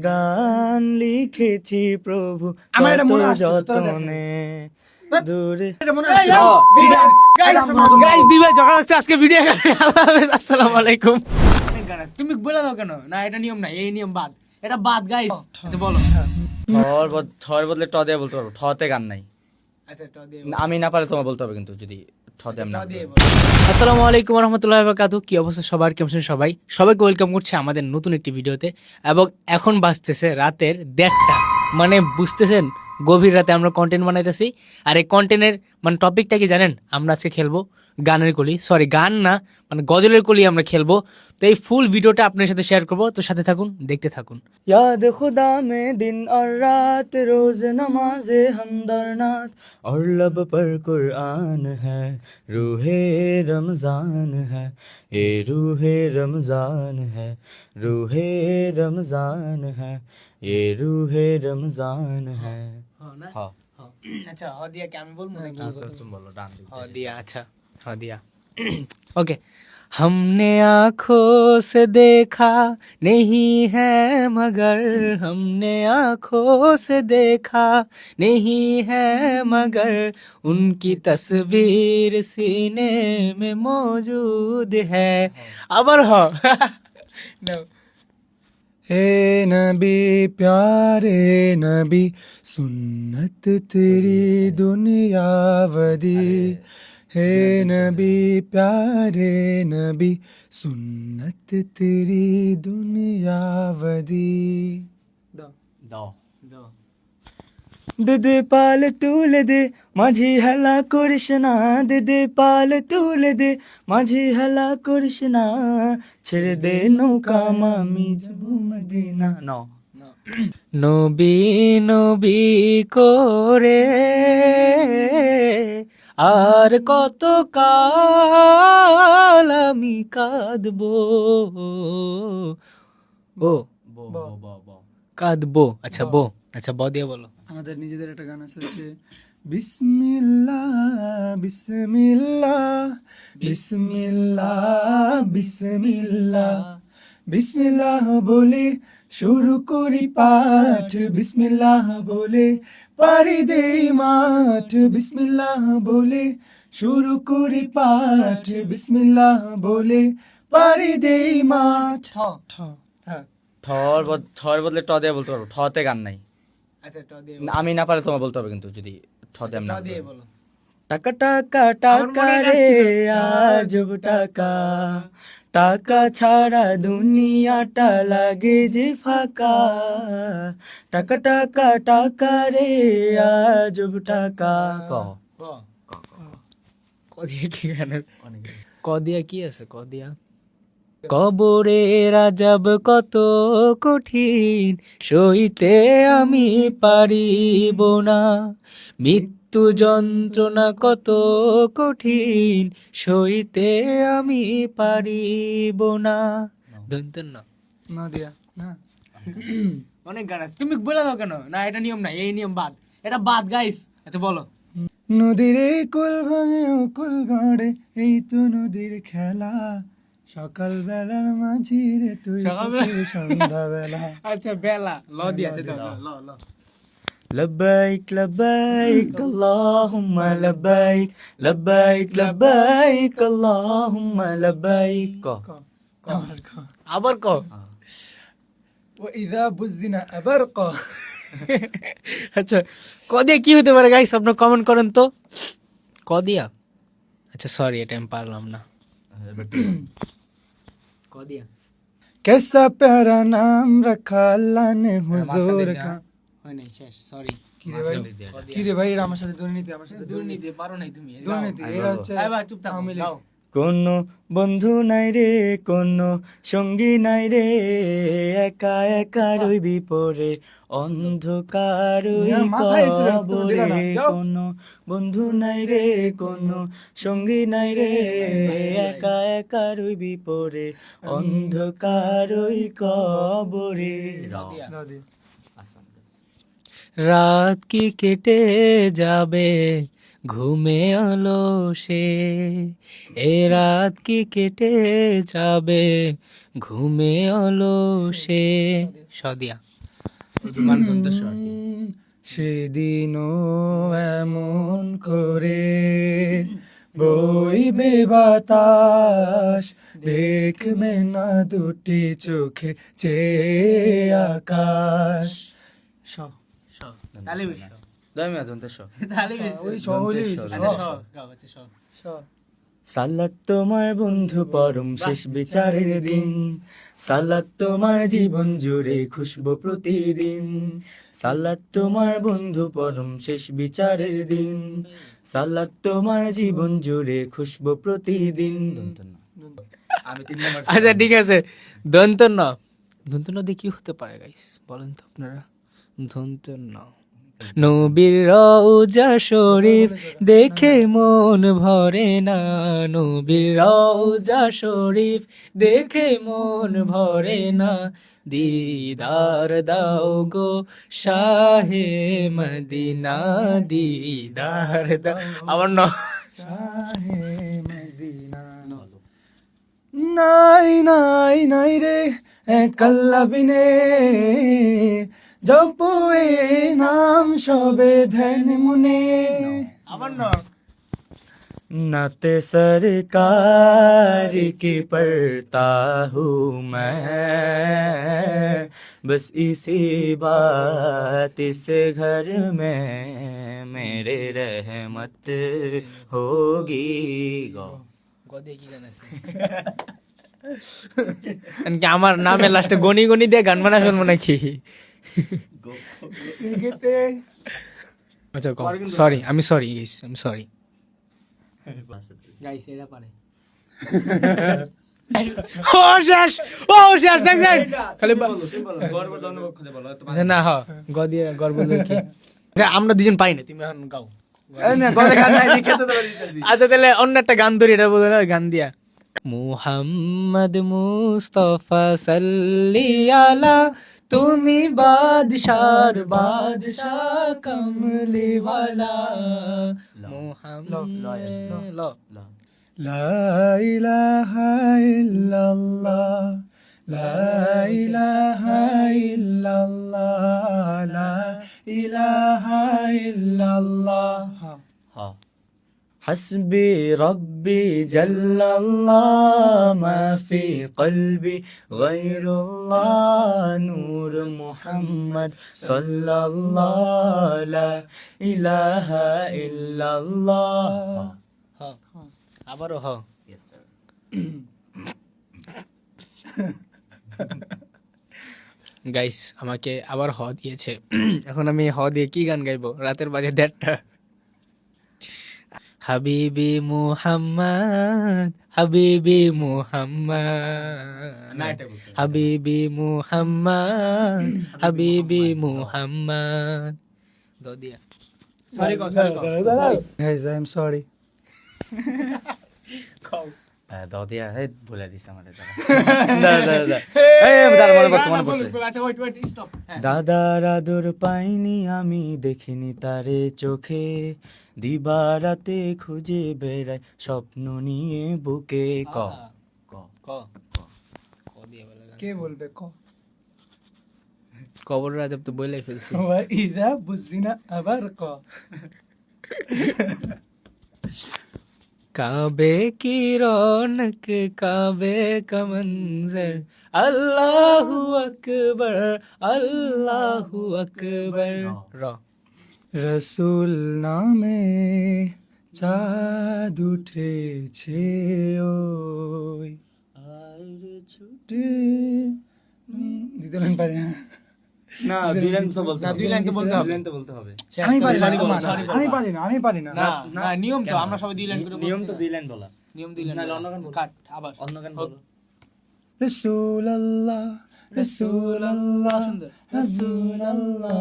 গান লিখেছি প্রভু আমার এটা কত মনে আসছিল, তোর কাছে। যতনে দূরে এটা মনে আসছিল। গাইস দিবে জগা লাগছে আজকে ভিডিও আসসালামু আলাইকুম। তুমি বলে দাও কেন না এটা নিয়ম না, এই নিয়ম বাদ, এটা বাদ গাইস। আচ্ছা বলো। থর বদলে ট দিয়ে বলতে পারবো, ঠতে গান নাই। আচ্ছা ট দিয়ে আমি না পারলে তোমার বলতে হবে, কিন্তু যদি ঠ দিয়ে আমি না পারি। আসসালামু আলাইকুম ওয়া রাহমাতুল্লাহি ওয়া বারাকাতুহু। কি অবস্থা সবার, কেমন আছেন সবাই? সবাইকে ওয়েলকাম করছি আমাদের নতুন একটি ভিডিওতে। এবং এখন বাজতেছে রাতের 1:30, মানে বুঝতেছেন গভীর রাতে আমরা কন্টেন্ট বানাইতেছি। আর এই কন্টেন্টের মানে টপিকটা কি জানেন? আমরা আজকে খেলবো গানের কলি, সরি গান না, মানে গজলের কলি আমরা খেলবো। তো এই ফুল ভিডিওটা আপনার সাথে শেয়ার করবো, তো সাথে থাকুন, দেখতে থাকুন। याद खुदा में दिन और रात, रोज नमाजे हमदर नात, और लब पर कुरान है, रूहे रमजान है, ये रूहे रमजान है, रूहे रमजान है, ये रूहे रमजान है। हाँ আচ্ছা হ দিয়া কি আমি বলবো নাকি? तुम बोलो डांस हाँ दिया, अच्छा हाँ दिया। ओके। हमने आँखों से देखा नहीं है मगर, हमने आँखों से देखा नहीं है मगर, उनकी तस्वीर सीने में मौजूद है। अबर हो no. हे नबी प्यारे नबी, सुन्नत तेरी दुनियावदी। हे नबी प्यारे नबी, सुन्नत तेरी दुनियावदी। दाओ दो দে পাল তুলে দে মাঝি হেলা করিস না, দে পাল তুলে দে মাঝি হেলা করিস না, ছেড়ে দে নৌকা মামি যাবো মদিনা। ন নবী নবী করে আর কত কাল আমি কাঁদবো, ও বো বো বো বো কাঁদবো। আচ্ছা বো, আচ্ছা ব দিয়ে বলো। আমাদের নিজেদের একটা গান আছে, হচ্ছে বিসমিল্লাহ বিসমিল্লাহ বিসমিল্লাহ বিসমিল্লাহ, বিসমিল্লাহ বলে শুরু করি পাঠ, বিসমিল্লাহ বলে পারি দেই মাঠ, বিসমিল্লাহ বলে শুরু করি পাঠ, বিসমিল্লাহ বলে পারি দেই মাঠ। থর বদলে ট দিয়ে বলতে পারবো, ঠতে গান নাই। আচ্ছা ট দিয়ে আমি না পারলে তোমার বলতে হবে, কিন্তু যদি ঠ দিয়ে আমি না পারি। বলো। টাকা টাকা টাকা রে আজব টাকা, টাকা ছাড়া দুনিয়াটা লাগে যে ফাঁকা, টাকা টাকা টাকা রে আজব টাকা। ক কদিয়া কি গান আছে? কদিয়া কি আছে? কদিয়া কবরের আযাব কত কঠিন, সইতে আমি পারিব না, মৃত্যু যন্ত্রণা কত কঠিন, সইতে আমি পারিব না। দন্তন না না দিয়া না, অনেক গান আছে, তুমি বলে দাও কেন না এটা নিয়ম না, এই নিয়ম বাদ, এটা বাদ গাইস। আচ্ছা বলো। নদীর এই কুল ভাঙে ও কুল গড়ে, এই তো নদীর খেলা, সকাল বেলার মাঝি রে তুই সন্ধ্যা বেলা। আচ্ছা বেলা ল দিয়া ল ল لبيك لبيك اللهم لبيك لبيك لبيك اللهم لبيك ক আবার ক। وإذا بزنا أبرق। আচ্ছা কদিয়া কি হতে পারে গাইস, আপনারা কমেন্ট করেন তো। কদিয়া, আচ্ছা সরি এটা আমি পারলাম না। কদিয়া कैसा प्यारा नाम रखा अल्लाह ने हुजूर का। হয় নাই, শেষ, সরি। কি রে ভাই, এরা আমার সাথে দুর্নীতি, আমার সাথে দুর্নীতি পারো নাই তুমি, দুর্নীতি, এরা হচ্ছে এই ভাই চুপ থাকো, দাও। কোনো বন্ধু নাই রে, কোনো সঙ্গী নাই রে, একা একা রইবি পরে অন্ধকারই মাথায় এসে রাখতে হবে, কবরে, দিলা না, যাও। কোনো বন্ধু নাই রে, কোনো সঙ্গী নাই রে, একা একা রইবি পরে অন্ধকারই কবরে। নদী। রাত কি কেটে যাবে ঘুমে অলসে, এ রাত কি কেটে যাবে ঘুমে অলসে। সদিয়া মানে দন্তেশ আর কি। সেদিনও এমন করে বইবে বাতাস, দেখবে না দুটি চোখে চেয়ে আকাশ। তালে বেশ দামি দন্তেশ। তালে বেশ ওই সহজেই সালাত তোমার বন্ধু পরম শেষ বিচারের দিন, সালাত তোমার জীবন জুড়ে খুশবু প্রতিদিন, সালাত তোমার বন্ধু পরম শেষ বিচারের দিন, সালাত তোমার জীবন জুড়ে খুশবু প্রতিদিন। আমি 3 নম্বর। আচ্ছা ঠিক আছে, দন্তন্য দন্তন্য দিয়ে কি হতে পারে গাইস বলেন তো আপনারা? দন্তন্য নবীর রওজা শরীফ দেখে মন ভরে না, নবীর রওজা শরীফ দেখে মন ভরে না, দিদার দাও গো শাহে মদিনা, দিদার দাও। আমার ন শাহে মদিনা। নাই নাই নাই রে কাল্লা বিনে, জপে নাম সবে ধ্যান মুনে। আমার ন नाते सरकार की पढ़ता हूँ मैं, बस इसी बात इस घर में मेरे रहमत होगी गो। গদে কি গান আছে? কি আমার নামে লাস্টে গনি গনি দিয়ে গান বানা শুনবো নাকি? আচ্ছা সরি, আমি সরি গাইস, আমি সরি গাইস, এটা পারে। ও শেষ, ও শেষ দেখছেন খালি আচ্ছা, না হ গ দিয়ে গর্ব দিয়ে কি? আচ্ছা আমরা দুজন পাই না, তুমি এখন গাও। আচ্ছা তাহলে অন্য একটা গান ধরি, এটা বলে না গান দিয়া। মুহাম্মদ মুস্তাফা সাল্লি আলা, তুমি বাদশার বাদশাহ কমলি ওয়ালা, মুহাম্মদ লা ইলাহা ইল্লাল্লাহ, লা ইলাহা ইল্লাল্লাহ, লা ইলাহা ইল্লাল্লাহ। حسبي ربي جل الله ما في قلبي غير الله نور محمد صلى الله لا إله إلا الله. আবারও হ। Yes sir. গাইস আমাকে আবার হ দিয়েছে, এখন আমি হ দিয়ে কি গান গাইবো? রাতের বাজে 1:30টা। হাবিবি মুহাম্মদ, হাবিবি মুহাম্মদ, হাবিবি মুহাম্মদ, হাবিবি মুহাম্মদ। দদিয়া সরি গো, সরি গো। Guys, I am sorry. দাদিয়া হে ভুলে দিস আমারে দাদা মনে পড়ছে আচ্ছা ওয়েট ওয়েট স্টপ। দাদার আদর পাইনি আমি, দেখিনি তারে চোখে, দিবারাতে খুঁজে বেড়াই স্বপ্ন নিয়ে বুকে। ক ক ক ক দিয়ে বলে গান। কে বলবে ক? কবর রাজব তো বলেই ফেলছি। ওয়াইদা বুঝিনা আবার ক। काबे की रौनक, काबे का मंजर, अल्लाहु अकबर, अल्लाहु अकबर। রসুল নামে চাঁদ উঠেছে ওই, আর ছুটে দিতে পারি না। না দুই লাইন তো বলতে না, হবে। দুই লাইন তো বলতে হবে। দুই লাইন তো বলতে হবে। আমি পারি না, Sorry বলো, না, sorry বলো। আমি পারি না, আমি পারি না। না না নিয়ম তো, আমরা সবাই দুই লাইন করে নিয়ম বলছি তো না? দুই লাইন বলা। নিয়ম দুই লাইন না, বলা। অন্য গান বলো। কাট আবার অন্য গান বলো। রসুল আল্লাহ, রসুল আল্লাহ, রসুল আল্লাহ,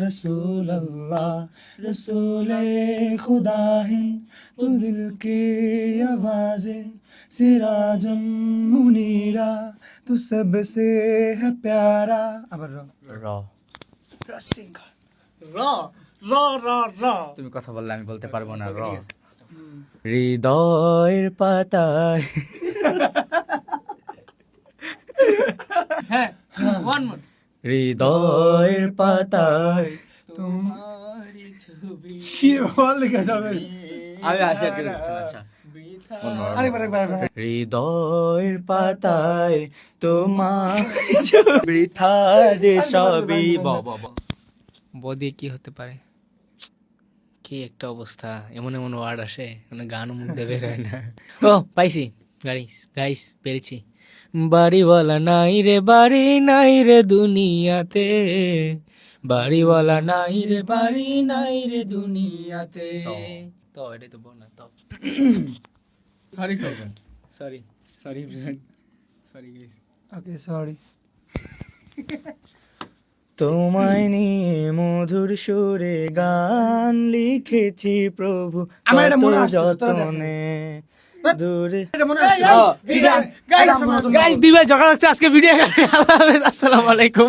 রসুল আল্লাহ, রসুলে খুদা হিন্দ তু দিল কে আওয়াজে, সিরাজম মুনীরা তু সবসে है प्यारा। আবার র রসিংহ র র র র। তুমি কথা বললে আমি বলতে পারবো না। র হৃদয়ের পাতায় হ্যাঁ ওয়ান মোর। হৃদয়ের পাতায় তোমারই ছবি কি বল লেখা যাবে আমি আশা করেছি আচ্ছা আরেকবার হৃদয়ের পাতায় তোমার বৃথা যে সবই বদি কি হতে পারে? কি একটা অবস্থা, এমন এমন ওয়ার্ড আসে, কোনো গান মুখ দিয়ে বের হয় না। ও পাইছি, গাইস পেরেছি। বাড়িওয়ালা নাই রে, বাড়ি নাই রে দুনিয়াতে, বাড়িওয়ালা নাই রে, বাড়ি নাই রে দুনিয়াতে। তো এটাই তো বল না তো। Sorry sorry sorry friend, sorry guys. ওকে সরি। তোমায় নিয়ে মধুর সুরে গান লিখেছি প্রভু আমার এটা মনে কত আসছে, তোরা দেখ না। যতনে দূরে এটা মনে আসছে গাইস দিবে জগা লাগছে আজকে ভিডিও। আল্লাহ হাফেজ, আসসালামু আলাইকুম।